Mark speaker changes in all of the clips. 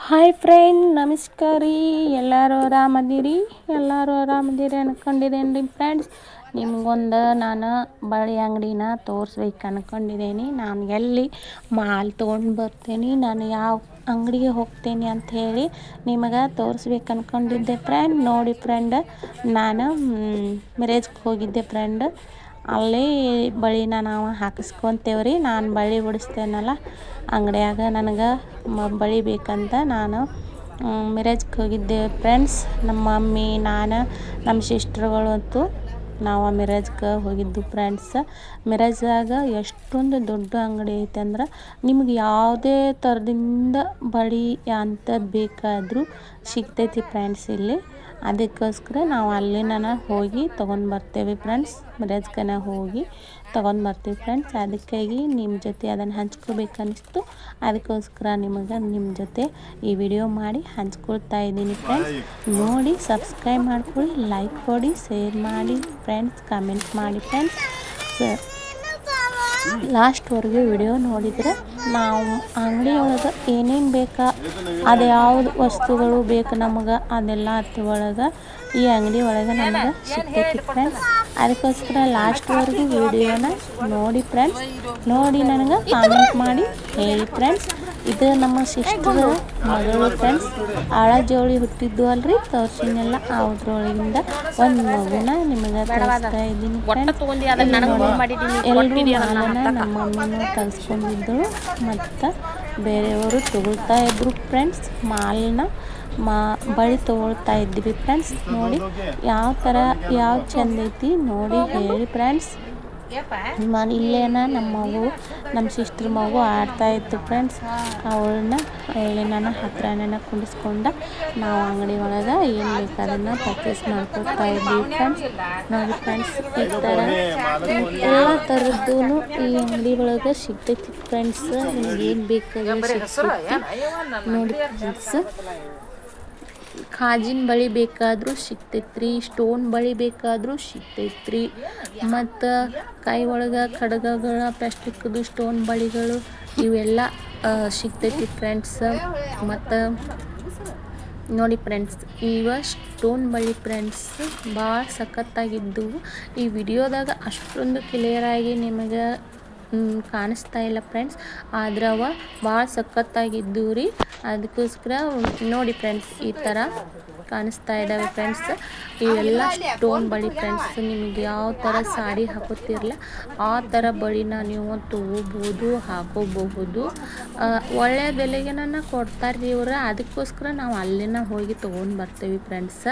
Speaker 1: Hi friend, ನಮಸ್ಕಾರ ರೀ. ಎಲ್ಲರೂ ಆರಾಮದಿರಿ ಅನ್ಕೊಂಡಿದ್ದೇನೆ ರೀ ಫ್ರೆಂಡ್ಸ್. ನಿಮ್ಗೊಂದು ನಾನು ಬಳೆ ಅಂಗಡಿನ ತೋರಿಸ್ಬೇಕು ಅನ್ಕೊಂಡಿದ್ದೀನಿ. ನಾನು ಎಲ್ಲಿ ಮಾಲ್ ತೊಗೊಂಡು ಬರ್ತೀನಿ, ನಾನು ಯಾವ ಅಂಗಡಿಗೆ ಹೋಗ್ತೀನಿ ಅಂತ ಹೇಳಿ ನಿಮಗೆ ತೋರಿಸ್ಬೇಕು ಅನ್ಕೊಂಡಿದ್ದೆ ಫ್ರೆಂಡ್. ನೋಡಿ ಫ್ರೆಂಡ್, ನಾನು ಮೆರೇಜ್ಗೆ ಹೋಗಿದ್ದೆ ಫ್ರೆಂಡ್. ಅಲ್ಲಿ ಬಳಿನ ನಾವು ಹಾಕಿಸ್ಕೊತೇವ್ರಿ. ನಾನು ಬಳೆ ಬಿಡಿಸ್ತೇನಲ್ಲ ಅಂಗಡಿಯಾಗ ನನಗೆ ಬಳೆ ಬೇಕಂತ ನಾನು ಮೆರೇಜ್ಗೆ ಹೋಗಿದ್ದೆ ಫ್ರೆಂಡ್ಸ್. ನಮ್ಮ ಮಮ್ಮಿ, ನಾನು, ನಮ್ಮ ಸಿಸ್ಟ್ರುಗಳು ಅಂತೂ ನಾವು ಮೆರೇಜ್ಗೆ ಹೋಗಿದ್ದು ಫ್ರೆಂಡ್ಸ್. ಮೆರೇಜ್ದಾಗ ಎಷ್ಟೊಂದು ದೊಡ್ಡ ಅಂಗಡಿ ಐತೆ ಅಂದ್ರೆ ನಿಮ್ಗೆ ಯಾವುದೇ ಥರದಿಂದ ಬಳೆ ಅಂಥದ್ದು ಬೇಕಾದರೂ ಸಿಗ್ತೈತಿ ಫ್ರೆಂಡ್ಸ್ ಇಲ್ಲಿ. ಅದಕ್ಕೋಸ್ಕರ ನಾವು ಅಲ್ಲಿನ ಹೋಗಿ ತೊಗೊಂಡು ಬರ್ತೇವೆ ಫ್ರೆಂಡ್ಸ್. ಮೆರೇಜ್ಗೆ ಹೋಗಿ ತೊಗೊಂಡು ಬರ್ತೀವಿ ಫ್ರೆಂಡ್ಸ್. ಅದಕ್ಕಾಗಿ ನಿಮ್ಮ ಜೊತೆ ಅದನ್ನು ಹಂಚ್ಕೋಬೇಕನ್ನಿಸ್ತು. ಅದಕ್ಕೋಸ್ಕರ ನಿಮ್ಮ ಜೊತೆ ಈ ವಿಡಿಯೋ ಮಾಡಿ ಹಂಚ್ಕೊಳ್ತಾ ಇದ್ದೀನಿ ಫ್ರೆಂಡ್ಸ್. ನೋಡಿ ಸಬ್ಸ್ಕ್ರೈಬ್ ಮಾಡ್ಕೊಳ್ಳಿ, ಲೈಕ್ ಕೊಡಿ, ಶೇರ್ ಮಾಡಿ ಫ್ರೆಂಡ್ಸ್, ಕಮೆಂಟ್ ಮಾಡಿ ಫ್ರೆಂಡ್ಸ್. ಲಾಸ್ಟ್ವರೆಗೂ ವಿಡಿಯೋ ನೋಡಿದರೆ ನಾವು ಅಂಗಡಿಯೊಳಗೆ ಏನೇನು ಬೇಕಾ, ಅದು ಯಾವ್ದು ವಸ್ತುಗಳು ಬೇಕು ನಮಗೆ ಅದೆಲ್ಲ ಒಳಗೆ ಈ ಅಂಗಡಿ ಒಳಗೆ ನಮಗೆ ಸಿಗ್ತೈತಿ ಫ್ರೆಂಡ್ಸ್. ಅದಕ್ಕೋಸ್ಕರ ಲಾಸ್ಟ್ವರೆಗೂ ವಿಡಿಯೋನ ನೋಡಿ ಫ್ರೆಂಡ್ಸ್. ನೋಡಿ ನನಗೆ ಕಾಮೆಂಟ್ ಮಾಡಿ ಹೇಳಿ ಫ್ರೆಂಡ್ಸ್. ಇದು ನಮ್ಮ ಸಿಸ್ಟರ್ ಮಗಳು ಫ್ರೆಂಡ್ಸ್. ಜೋಳಿ ಹುಟ್ಟಿದ್ದು ಅಲ್ರಿ, ತೋರ್ಸಿನೆಲ್ಲ ಅದ್ರೊಳಗಿಂದ ಒಂದು ಮಗುನ ನಿಮಗೆ ತೋರಿಸ್ತಾ ಇದ್ದೀನಿ ಫ್ರೆಂಡ್ಸ್. ಎಲ್ಲರೂ ಮಾಲನ್ನ ನಮ್ಮ ಮಮ್ಮಿನೂ ತರಿಸ್ಕೊಂಡಿದ್ದಳು ಮತ್ತು ಬೇರೆಯವರು ತಗೊಳ್ತಾ ಇದ್ರು ಫ್ರೆಂಡ್ಸ್. ಮಾಲನ್ನ ಬಳೆ ತೊಗೊಳ್ತಾ ಇದ್ವಿ ಫ್ರೆಂಡ್ಸ್. ನೋಡಿ ಯಾವ ಥರ ಯಾವ್ದು ಚೆಂದ ಐತಿ ನೋಡಿ ಹೇಳಿ ಫ್ರೆಂಡ್ಸ್. ಇಲ್ಲೇನ ನಮ್ಮ ಸಿಸ್ಟ್ರ್ ಮಗು ಆಡ್ತಾಯಿತ್ತು ಫ್ರೆಂಡ್ಸ್. ಅವಳನ್ನ ನನ್ನ ಹತ್ರನೇ ಕುಂಡಿಸ್ಕೊಂಡು ನಾವು ಅಂಗಡಿ ಒಳಗೆ ಏನು ಬೇಕು ಅದನ್ನು ಪರ್ಚೇಸ್ ಮಾಡ್ಕೊಳ್ತಾ ಇದ್ವಿ ಫ್ರೆಂಡ್ಸ್. ನೋಡಿ ಫ್ರೆಂಡ್ಸ್, ಈ ಥರ ಎಲ್ಲ ಥರದ್ದು ಈ ಅಂಗಡಿ ಒಳಗೆ ಸಿಗ್ತೈತಿ ಫ್ರೆಂಡ್ಸ್. ನಿಮ್ಗೆ ಏನು ಬೇಕಾದ್ರೆ ಸಿಗ್ತೈತಿ ನೋಡಿ ಫ್ರೆಂಡ್ಸ್. ಕಾಜಿನ ಬಳೆ ಬೇಕಾದರೂ ಸಿಗ್ತೈತ್ರಿ, ಸ್ಟೋನ್ ಬಳೆ ಬೇಕಾದರೂ ಸಿಗ್ತೈತ್ರಿ, ಮತ್ತು ಕೈ ಒಳಗೆ ಖಡ್ಗಗಳ ಪ್ಲಾಸ್ಟಿಕ್ದು ಸ್ಟೋನ್ ಬಳೆಗಳು ಇವೆಲ್ಲ ಸಿಗ್ತೈತಿ ಫ್ರೆಂಡ್ಸ್. ಮತ್ತು ನೋಡಿ ಫ್ರೆಂಡ್ಸ್, ಇವ ಸ್ಟೋನ್ ಬಳೆ ಫ್ರೆಂಡ್ಸ್ ಭಾಳ ಸಖತ್ತಾಗಿದ್ದು. ಈ ವಿಡಿಯೋದಾಗ ಅಷ್ಟೊಂದು ಕ್ಲಿಯರಾಗಿ ನಿಮಗೆ ಕಾಣಿಸ್ತಾ ಇಲ್ಲ ಫ್ರೆಂಡ್ಸ್, ಆದ್ರೆ ಅವ ಭಾಳ ಸಖತ್ತಾಗಿದ್ದು ರೀ. ಅದಕ್ಕೋಸ್ಕರ ನೋಡಿ ಫ್ರೆಂಡ್ಸ್, ಈ ಥರ ಕಾಣಿಸ್ತಾ ಇದ್ದಾವೆ ಫ್ರೆಂಡ್ಸ್. ಇವೆಲ್ಲ ಸ್ಟೋನ್ ಬಳೆ ಫ್ರೆಂಡ್ಸ್. ನಿಮಗೆ ಯಾವ ಥರ ಸಾಡಿ ಹಾಕೋತಿರಲ್ಲ ಆ ಥರ ಬಳಿನ ನೀವು ತೊಗೋಬೋದು, ಹಾಕೋಬಹುದು. ಒಳ್ಳೆಯ ಬೆಲೆಗೆ ಕೊಡ್ತಾರೆ ರೀ ಇವರು. ಅದಕ್ಕೋಸ್ಕರ ನಾವು ಅಲ್ಲಿನ ಹೋಗಿ ತೊಗೊಂಡು ಬರ್ತೀವಿ ಫ್ರೆಂಡ್ಸ್.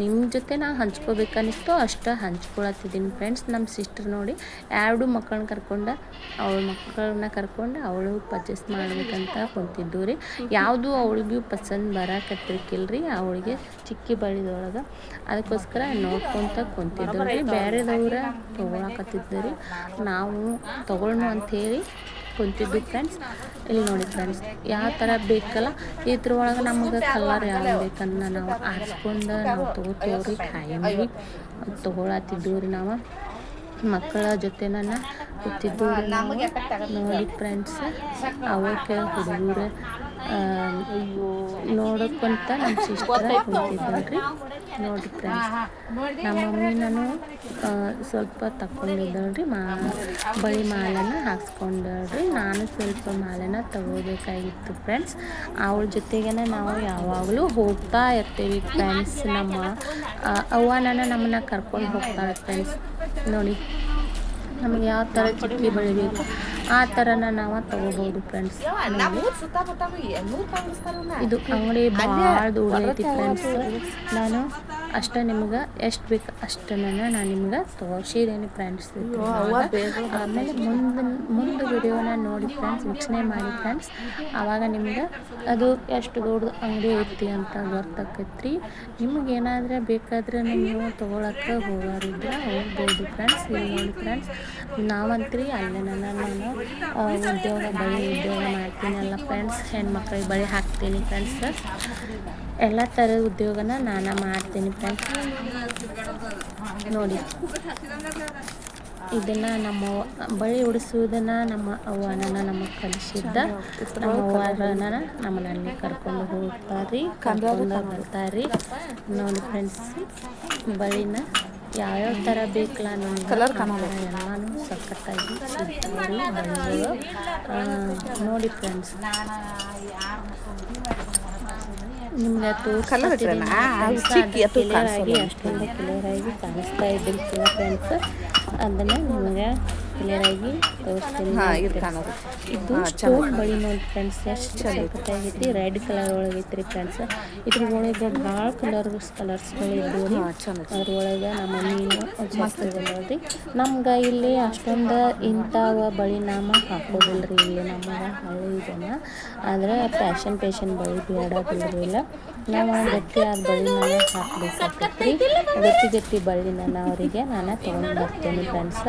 Speaker 1: ನಿಮ್ಮ ಜೊತೆ ನಾನು ಹಂಚ್ಕೋಬೇಕನ್ನಿಸ್ತು ಅಷ್ಟು ಹಂಚ್ಕೊಳತ್ತಿದ್ದೀನಿ ಫ್ರೆಂಡ್ಸ್. ನಮ್ಮ ಸಿಸ್ಟರ್ ನೋಡಿ 2 ಮಕ್ಕಳನ್ನ ಕರ್ಕೊಂಡು ಅವಳು ಪರ್ಚೇಸ್ ಮಾಡ್ಬೇಕಂತ ಕುಂತಿದ್ದು ರೀ. ಯಾವುದು ಅವಳಿಗೂ ಪಸಂದ್ ಬರಾಕತ್ತಿರ್ಕಿಲ್ರಿ ಅವಳಿಗೆ ಚಿಕ್ಕಿ ಬಳಿದೊಳಗೆ. ಅದಕ್ಕೋಸ್ಕರ ನೋಡ್ಕೊತ ಕುಂತಿದ್ದು ರೀ. ಬೇರೆದವ್ರ ತೊಗೊಳಕತ್ತಿದ್ದು ರೀ, ನಾವು ತೊಗೊಳ್ಳೋಣ ಅಂಥೇಳಿ ಕುಂತಿದ್ದು ಫ್ರೆಂಡ್ಸ್. ಇಲ್ಲಿ ನೋಡಿ ಫ್ರೆಂಡ್ಸ್, ಯಾವ ಥರ ಬೇಕಲ್ಲ ಇದ್ರೊಳಗೆ ನಮಗೆ ಕಲರ್ ಯಾವ ಬೇಕನ್ನ ನಾವು ಆರಿಸ್ಕೊಂಡು ನಾವು ತೊಗೋತೀವ್ರಿ. ಖಾಯಂಗಿ ತೊಗೊಳತ್ತಿದ್ದೀವಿ ರೀ. ನಾವು ಮಕ್ಕಳ ಜೊತೆ ಕೂತಿದ್ದು ನೋಡಿ ಫ್ರೆಂಡ್ಸ್. ಅವಕ್ಕೆ ಹುಡುಗರು ನೋಡೋಕ್ಕಂತ ನಮ್ಮ ಸಿಸ್ಟರ್ ಕುಂತಿದ್ದಳ್ರಿ. ನೋಡಿ ಫ್ರೆಂಡ್ಸ್, ನಮ್ಮ ಮಮ್ಮಿನೂ ಸ್ವಲ್ಪ ತಗೊಂಡಿದ್ದಳ್ರಿ, ಬಳೆ ಮಾಲನ್ನು ಹಾಕ್ಸ್ಕೊಂಡಳ್ರಿ. ನಾನು ಸ್ವಲ್ಪ ಮಾಲನ್ನು ತಗೋಬೇಕಾಗಿತ್ತು ಫ್ರೆಂಡ್ಸ್. ಅವಳ ಜೊತೆಗೇ ನಾವು ಯಾವಾಗಲೂ ಹೋಗ್ತಾ ಇರ್ತೀವಿ ಫ್ರೆಂಡ್ಸ್. ನಮ್ಮ ನಮ್ಮನ್ನ ಕರ್ಕೊಂಡು ಹೋಗ್ತಾಳೆ ಫ್ರೆಂಡ್ಸ್. ನೋಡಿ ನಮಗೆ ಯಾವ ಥರ ಚಿಕ್ಕಿ ಬಳೆ ಬೇಕು ಆ ಥರನ ನಾವು ತೊಗೋಬೋದು ಫ್ರೆಂಡ್ಸ್. ಇದು ಅಂಗಡಿ ಭಾಳ ದೊಡ್ಡದೈತಿ ಫ್ರೆಂಡ್ಸ್. ನಾನು ಅಷ್ಟೇ ನಿಮ್ಗೆ ಎಷ್ಟು ಬೇಕು ಅಷ್ಟನ್ನು ನಾನು ನಿಮ್ಗೆ ತೋರಿಸಿದ್ದೀನಿ ಫ್ರೆಂಡ್ಸ್. ಆಮೇಲೆ ಮುಂದೆ ವಿಡಿಯೋನ ನೋಡಿ ಫ್ರೆಂಡ್ಸ್, ವೀಕ್ಷಣೆ ಮಾಡಿ ಫ್ರೆಂಡ್ಸ್. ಆವಾಗ ನಿಮ್ಗೆ ಅದು ಎಷ್ಟು ದೊಡ್ಡ ಅಂಗಡಿ ಐತಿ ಅಂತ ಗೊತ್ತಾಕೈತ್ರಿ. ನಿಮಗೇನಾದರೆ ಬೇಕಾದ್ರೆ ನೀವು ತೊಗೊಳಕ್ಕೆ ಹೋಗೋರಿದ್ರೆ ಹೋಗ್ಬೋದು ಫ್ರೆಂಡ್ಸ್. ಇಲ್ಲಿ ನೋಡಿ ಫ್ರೆಂಡ್ಸ್, ನಾವಂತ್ರಿ ಅಲ್ಲೇ ನಾನು ಉದ್ಯೋಗ ಮಾಡ್ತೀನಲ್ಲ ಫ್ರೆಂಡ್ಸ್. ಹೆಣ್ಮಕ್ಳಿಗೆ ಬಳೆ ಹಾಕ್ತೀನಿ ಫ್ರೆಂಡ್ಸ್. ಎಲ್ಲ ಥರದ ಉದ್ಯೋಗನ ನಾನು ಮಾಡ್ತೀನಿ ಫ್ರೆಂಡ್ಸ್. ನೋಡಿ ಇದನ್ನು ನಮ್ಮ ಬಳಿ ಉಡಿಸುವುದನ್ನು ನಮ್ಮ ಅವ್ವನ ನಮಗೆ ಕಲಿಸಿದ್ದ ನಮ್ಮ ಅವ್ವನ ನಮ್ಮನ್ನ ಅಲ್ಲಿ ಕರ್ಕೊಂಡು ಹೋಗ್ತಾರೆ ಕರ್ಕೊಂಡು ಬರ್ತಾರೆ ನೋಡಿ ಫ್ರೆಂಡ್ಸ್. ಬಳಿನ ಯಾವ್ಯಾವ ಥರ ಬೇಕಲ್ಲ ನಮ್ಗೆ
Speaker 2: ಕಲರ್
Speaker 1: ಎಲ್ಲಾನು ಸಖತ್ತಾಗಿ ಸಿಗ್ತಾವ್ರಿ ಬಳಿಗಳು. ನೋಡಿ ಫ್ರೆಂಡ್ಸ್, ನಿಮ್ಗೆ ತೋರಿಸ್ತೀನಿ ಕ್ಲಿಯರಾಗಿ ಅಷ್ಟೊಂದು ಕ್ಲಿಯರಾಗಿ ಕಾಣಿಸ್ತಾ ಇದ್ದಿಲ್ಲ ಫ್ರೆಂಡ್ಸ್. ಅದನ್ನು ನಿಮಗೆ ಕ್ಲಿಯರಾಗಿ ತೋರಿಸ್ತೀನಿ. ಇದು ಸ್ಟೋನ್ ಬಳಿ ನೋಡಿ ಫ್ರೆಂಡ್ಸ್, ಎಷ್ಟು ಸಖತ್ತಾಗೈತಿ. ರೆಡ್ ಕಲರ್ ಒಳಗೈತ್ರಿ ಫ್ರೆಂಡ್ಸ್. ಇದ್ರ ಒಳಗೆ ಭಾಳ ಕಲರ್ಸ್ಗಳು ಇದ್ದವು ರೀ. ಅದ್ರೊಳಗೆ ನಮ್ಮ ಮಮ್ಮೀನು ಜಾಸ್ತಿ ನೋಡ್ರಿ. ನಮ್ಗೆ ಇಲ್ಲಿ ಅಷ್ಟೊಂದು ಇಂಥವ ಬಳಿ ನಾಮ ಹಾಕೋದಿಲ್ಲ ರೀ ಇಲ್ಲಿ ನಮಗೆ ಹಳ್ಳಿ ಜನ. ಆದರೆ ಫ್ಯಾಷನ್ ಬಳಿ ಬೇಡದಿಲ್ಲ. ನಾವು ಗಟ್ಟಿಯಾದ ಬಳಿನ ಹಾಕಬೇಕಾಗ್ತೈತಿ. ಗಟ್ಟಿ ಬಳಿನ ಅವರಿಗೆ ನಾನು ತೊಗೊಂಡು ಬರ್ತೀನಿ ಫ್ರೆಂಡ್ಸ್.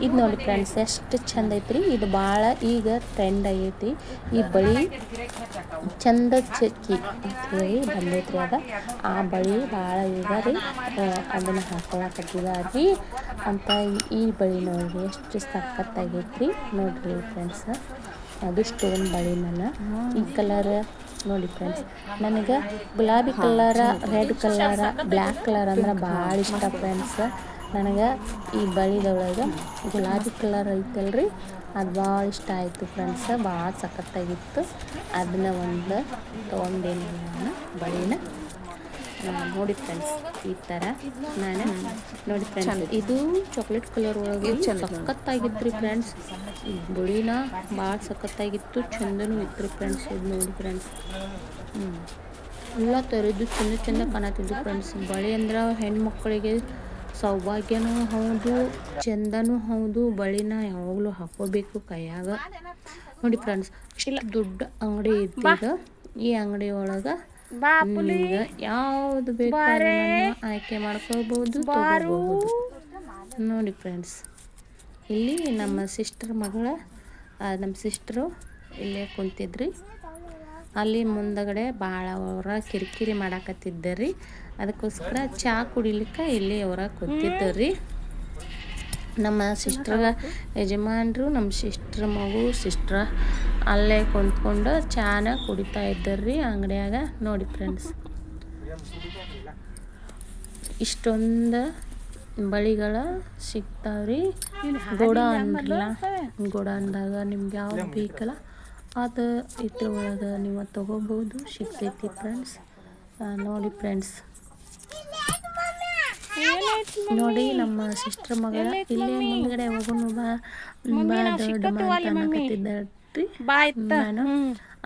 Speaker 1: ಇದು ನೋಡಿ ಫ್ರೆಂಡ್ಸ್, ಎಷ್ಟು ಚಂದ ಐತ್ರಿ. ಇದು ಭಾಳ ಈಗ ಟ್ರೆಂಡ್ ಆಗೈತಿ. ಈ ಬಳಿ ಚಂದ ಚಕ್ಕಿ ಅಂತೇಳಿ ಬಂದೈತ್ರಿ. ಆ ಬಳಿ ಭಾಳ ಈಗ ರೀ ಅದನ್ನು ಹಾಕೊಳಕತ್ತಿದಾರಿ ಅಂತ. ಈ ಬಳಿ ನೋಡ್ರಿ ಎಷ್ಟು ಸಖತ್ತಾಗೈತ್ರಿ ನೋಡ್ರಿ ಫ್ರೆಂಡ್ಸ್. ಅದು ಸ್ಟೋನ್ ಬಳಿನ ಈ ಕಲರ್ ನೋಡಿ ಫ್ರೆಂಡ್ಸ್. ನನಗೆ ಗುಲಾಬಿ ಕಲರ, ರೆಡ್ ಕಲರ, ಬ್ಲ್ಯಾಕ್ ಕಲರ್ ಅಂದ್ರೆ ಭಾಳ ಇಷ್ಟ ಫ್ರೆಂಡ್ಸ್. ನನಗೆ ಈ ಬಳಿದೊಳಗೆ ಗುಲಾಬಿ ಕಲರ್ ಐತಲ್ರಿ, ಅದು ಭಾಳ ಇಷ್ಟ ಆಯಿತು ಫ್ರೆಂಡ್ಸ್. ಭಾಳ ಸಖತ್ತಾಗಿತ್ತು. ಅದನ್ನ ಒಂದು ತೊಗೊಂಡೇನಿ ನಾನು ಬಳಿನ. ನೋಡಿ ಫ್ರೆಂಡ್ಸ್, ಈ ಥರ ನಾನು ನೋಡಿ ಫ್ರೆಂಡ್ಸ್. ಇದು ಚಾಕ್ಲೇಟ್ ಕಲರ್ ಒಳಗೆ ಸಖತ್ತಾಗಿತ್ತು ರೀ ಫ್ರೆಂಡ್ಸ್. ಈ ಬಳಿನ ಭಾಳ ಸಖತ್ತಾಗಿತ್ತು, ಚಂದನೂ ಇತ್ತು ರೀ ಫ್ರೆಂಡ್ಸ್. ಇದು ನೋಡಿ ಫ್ರೆಂಡ್ಸ್, ಎಲ್ಲ ಥರದ್ದು ಚಂದ ಕಾಣತ್ತಿದ್ದು ಫ್ರೆಂಡ್ಸ್. ಬಳಿ ಅಂದ್ರೆ ಹೆಣ್ಮಕ್ಳಿಗೆ ಸೌಭಾಗ್ಯನೂ ಹೌದು, ಚಂದನೂ ಹೌದು. ಬಳಿನ ಯಾವಾಗಲೂ ಹಾಕೋಬೇಕು ಕೈಯಾಗ. ನೋಡಿ ಫ್ರೆಂಡ್ಸ್, ಇಷ್ಟು ದೊಡ್ಡ ಅಂಗಡಿ ಐತಿ ಈಗ. ಈ ಅಂಗಡಿ ಒಳಗೆ ನಿಮ್ಗೆ ಯಾವುದು ಬೇಕು ಆಯ್ಕೆ ಮಾಡ್ಕೋಬಹುದು, ತಗೋಬಹುದು. ನೋಡಿ ಫ್ರೆಂಡ್ಸ್, ಇಲ್ಲಿ ನಮ್ಮ ಸಿಸ್ಟರ್ ನಮ್ಮ ಸಿಸ್ಟರು ಇಲ್ಲೇ ಕುಂತಿದ್ರಿ. ಅಲ್ಲಿ ಮುಂದಗಡೆ ಭಾಳ ಅವರ ಕಿರಿಕಿರಿ ಮಾಡಾಕತ್ತಿದ್ದರಿ. ಅದಕ್ಕೋಸ್ಕರ ಚಹಾ ಕುಡಿಲಿಕ್ಕೆ ಇಲ್ಲಿ ಅವರ ಕೂತಿದ್ದರಿ. ನಮ್ಮ ಸಿಸ್ಟ್ರ ಯಜಮಾನ್ರು, ನಮ್ಮ ಸಿಸ್ಟ್ರ ಮಗು, ಸಿಸ್ಟ್ರ ಅಲ್ಲೇ ಕುಂತ್ಕೊಂಡು ಚಾನ ಕುಡಿತಾ ಇದ್ದರ್ರಿ ಅಂಗಡಿಯಾಗ. ನೋಡಿ ಫ್ರೆಂಡ್ಸ್, ಇಷ್ಟೊಂದು ಬಳಿಗಳ ಸಿಗ್ತಾವ್ರಿ. ಗೋಡಾನ್ದಾಗ ನಿಮ್ಗೆ ಯಾವ್ದು ಬೇಕಲ್ಲ ಅದು ಇದ್ರ ಒಳಗೆ ನೀವು ತಗೋಬೋದು, ಸಿಗ್ತೈತಿ ಫ್ರೆಂಡ್ಸ್. ನೋಡಿ ಫ್ರೆಂಡ್ಸ್, ನೋಡಿ ನಮ್ಮ ಸಿಸ್ಟರ್ ಮಗಳ ಇಲ್ಲೇ ಮುಂದ್ಗಡೆ ಹೋಗೋನು ಬಾ ದೊಡ್ಡಮ್ಮ ಅಂತ ಅನ್ನಕತ್ತಿದ್ದಳ್ರಿ. ನಾನು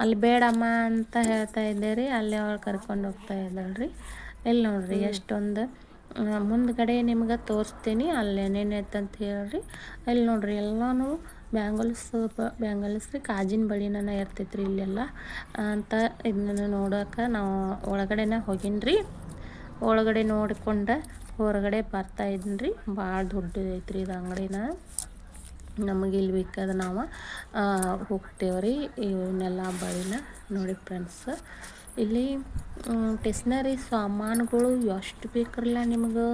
Speaker 1: ಅಲ್ಲಿ ಬೇಡಮ್ಮ ಅಂತ ಹೇಳ್ತಾ ಇದ್ದೆ ರೀ. ಅಲ್ಲಿ ಅವಳು ಕರ್ಕೊಂಡು ಹೋಗ್ತಾ ಇದ್ದಾಳ್ರಿ. ಇಲ್ಲಿ ನೋಡ್ರಿ ಎಷ್ಟೊಂದು ಮುಂದ್ಗಡೆ ನಿಮ್ಗೆ ತೋರಿಸ್ತೀನಿ ಅಲ್ಲಿ ಏನೇನೈತಂತ ಹೇಳ್ರಿ. ಇಲ್ಲಿ ನೋಡ್ರಿ ಎಲ್ಲನೂ ಬ್ಯಾಂಗಲ್ಸ್ ರೀ, ಕಾಜಿನ ಬಳಿನ ಇರ್ತೈತ್ರಿ ಇಲ್ಲೆಲ್ಲ ಅಂತ. ಇದನ್ನ ನೋಡೋಕೆ ನಾವು ಒಳಗಡೆನ ಹೋಗಿನ್ರಿ. ಒಳಗಡೆ ನೋಡಿಕೊಂಡು ಹೊರಗಡೆ ಬರ್ತಾ ಇದ್ದೀನಿ. ಭಾಳ ದೊಡ್ಡದೈತ್ರಿ ಇದು ಅಂಗಡಿನ. ನಮಗೆ ಇಲ್ಲಿ ಬೇಕಾದ ನಾವು ಹೋಗ್ತೇವ್ರಿ ಇವನ್ನೆಲ್ಲ ಬಳಿನ. ನೋಡಿ ಫ್ರೆಂಡ್ಸ್, ಇಲ್ಲಿ ಟೆಸ್ನರಿ ಸಾಮಾನುಗಳು ಎಷ್ಟು ಬೇಕಲ್ಲ ನಿಮ್ಗೆ,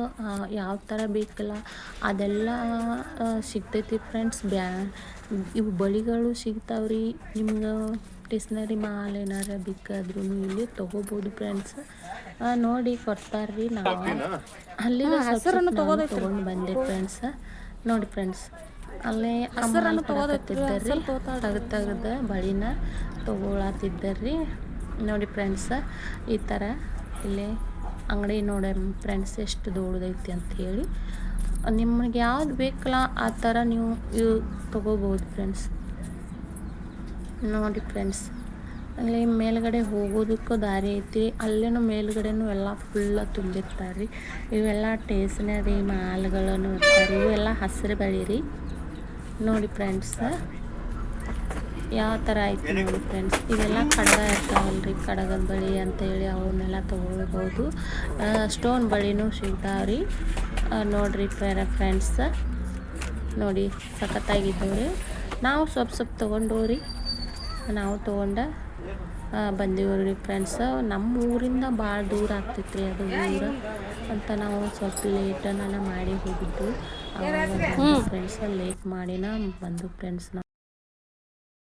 Speaker 1: ಯಾವ ಥರ ಬೇಕಲ್ಲ ಅದೆಲ್ಲ ಸಿಗ್ತೈತಿ ಫ್ರೆಂಡ್ಸ್. ಇವು ಬಳಿಗಳು ಸಿಗ್ತಾವ್ರಿ. ನಿಮ್ಗೆ ಟೆಸ್ನರಿ ಮಾಲ್ ಏನಾರ ಬೇಕಾದ್ರೂ ಇಲ್ಲಿ ತೊಗೋಬೋದು ಫ್ರೆಂಡ್ಸ್. ನೋಡಿ ಕೊಡ್ತಾರ್ರಿ. ನಾವು ಅಲ್ಲಿ ತೊಗೊಂಡು ಬಂದೆ ಫ್ರೆಂಡ್ಸ್. ನೋಡಿ ಫ್ರೆಂಡ್ಸ್, ಅಲ್ಲೇ ತಗೋತಿದ್ದಾರ್ರಿ. ತೆಗ್ದ ಬಳಿನ ತೊಗೊಳತ್ತಿದ್ದಾರ್ರಿ. ನೋಡಿ ಫ್ರೆಂಡ್ಸ್, ಈ ಥರ ಇಲ್ಲೇ ಅಂಗಡಿ ನೋಡಿ ಫ್ರೆಂಡ್ಸ್ ಎಷ್ಟು ದೊಡ್ಡದೈತಿ ಅಂಥೇಳಿ. ನಿಮಗೆ ಯಾವ್ದು ಬೇಕಲ್ಲ ಆ ಥರ ನೀವು ತೊಗೋಬೋದು ಫ್ರೆಂಡ್ಸ್. ನೋಡಿ ಫ್ರೆಂಡ್ಸ್, ಅಲ್ಲಿ ಮೇಲ್ಗಡೆ ಹೋಗೋದಕ್ಕೂ ದಾರಿ ಐತಿ. ಅಲ್ಲೇನು ಮೇಲ್ಗಡೆನೂ ಎಲ್ಲ ಫುಲ್ಲ ತುಂಬಿರ್ತಾರೆ ರೀ. ಇವೆಲ್ಲ ಟೇಸ್ನರಿ ಮಾಲ್ಗಳನ್ನು ಇರ್ತಾರೆ. ಇವೆಲ್ಲ ಹಸಿರು ಬಳಿ ರೀ. ನೋಡಿ ಫ್ರೆಂಡ್ಸ್, ಯಾವ ಥರ ಐತಿ ನೋಡಿ ಫ್ರೆಂಡ್ಸ್. ಇವೆಲ್ಲ ಕಡಗ ಇರ್ತಾವಲ್ರಿ, ಕಡಗದ ಬಳಿ ಅಂತೇಳಿ ಅವನ್ನೆಲ್ಲ ತೊಗೊಳ್ಬೋದು. ಸ್ಟೋನ್ ಬಳಿನೂ ಸಿಗ್ತಾವ್ರಿ. ನೋಡಿರಿ ಫ್ರೆಂಡ್ಸ್, ನೋಡಿ ಸಖತ್ತಾಗಿದ್ದವ್ರಿ. ನಾವು ಸ್ವಲ್ಪ ತೊಗೊಂಡವ್ರಿ. ನಾವು ತೊಗೊಂಡು ಬಂದೀವ್ರಿ ಫ್ರೆಂಡ್ಸ್. ನಮ್ಮ ಊರಿಂದ ಭಾಳ ದೂರ ಆಗ್ತೈತ್ರಿ ಅದು ಊರು. ಅಂತ ನಾವು ಸ್ವಲ್ಪ ಲೇಟನ್ನ ಮಾಡಿ ಹೋಗಿದ್ದು. ಅವಾಗ ಫ್ರೆಂಡ್ಸ್ ಲೇಟ್ ಮಾಡಿನ ಬಂದು ಫ್ರೆಂಡ್ಸ್